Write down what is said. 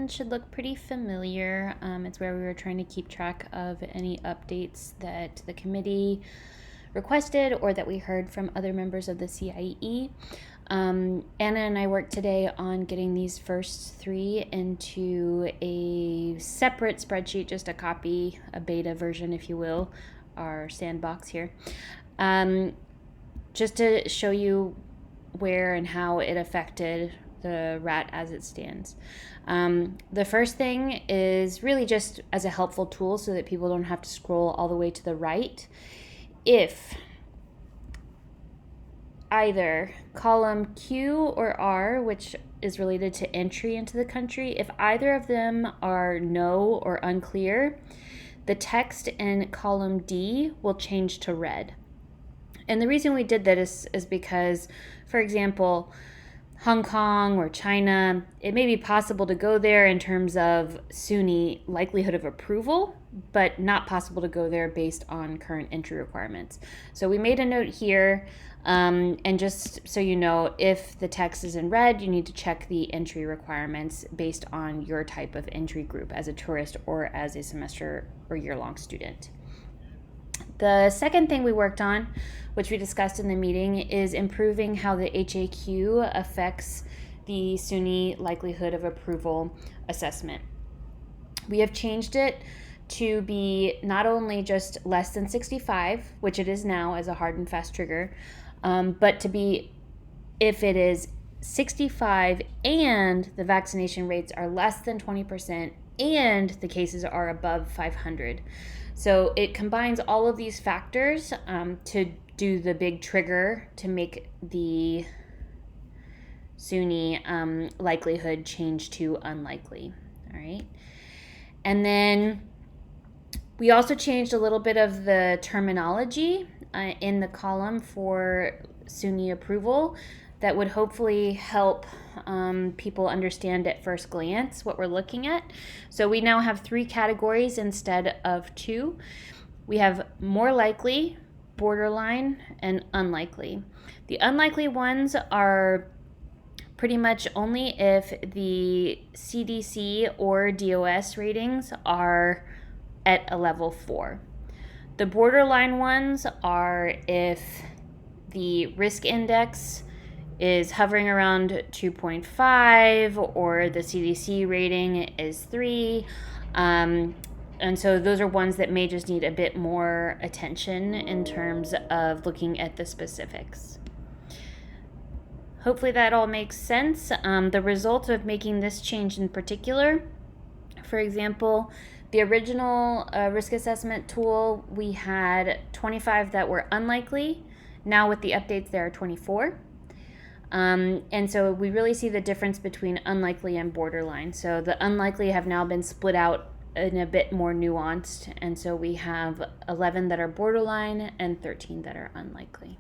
one should look pretty familiar. It's where we were trying to keep track of any updates that the committee requested or that we heard from other members of the CIE. Anna and I worked today on getting these first three into a separate spreadsheet, just a copy, a beta version, if you will, our sandbox here. Just to show you where and how it affected the RAT as it stands. The first thing is really just as a helpful tool so that people don't have to scroll all the way to the right. If either column Q or R, which is related to entry into the country, if either of them are no or unclear, the text in column D will change to red. And the reason we did that is because, for example, Hong Kong or China, it may be possible to go there in terms of SUNY likelihood of approval, but not possible to go there based on current entry requirements. So we made a note here, and just so you know, if the text is in red, you need to check the entry requirements based on your type of entry group as a tourist or as a semester or year-long student. The second thing we worked on, which we discussed in the meeting, is improving how the HAQ affects the SUNY likelihood of approval assessment. We have changed it to be not only just less than 65, which it is now as a hard and fast trigger, but to be if it is 65 and the vaccination rates are less than 20% and the cases are above 500. So it combines all of these factors to do the big trigger to make the SUNY likelihood change to unlikely. All right. And then we also changed a little bit of the terminology in the column for SUNY approval that would hopefully help people understand at first glance what we're looking at. So we now have 3 categories instead of 2. We have more likely, borderline, and unlikely. The unlikely ones are pretty much only if the CDC or DOS ratings are at a level 4. The borderline ones are if the risk index is hovering around 2.5 or the CDC rating is 3. And so those are ones that may just need a bit more attention in terms of looking at the specifics. Hopefully that all makes sense. The result of making this change in particular, for example, the original risk assessment tool, we had 25 that were unlikely. Now with the updates, there are 24. And so we really see the difference between unlikely and borderline. So the unlikely have now been split out in a bit more nuanced. And so we have 11 that are borderline and 13 that are unlikely.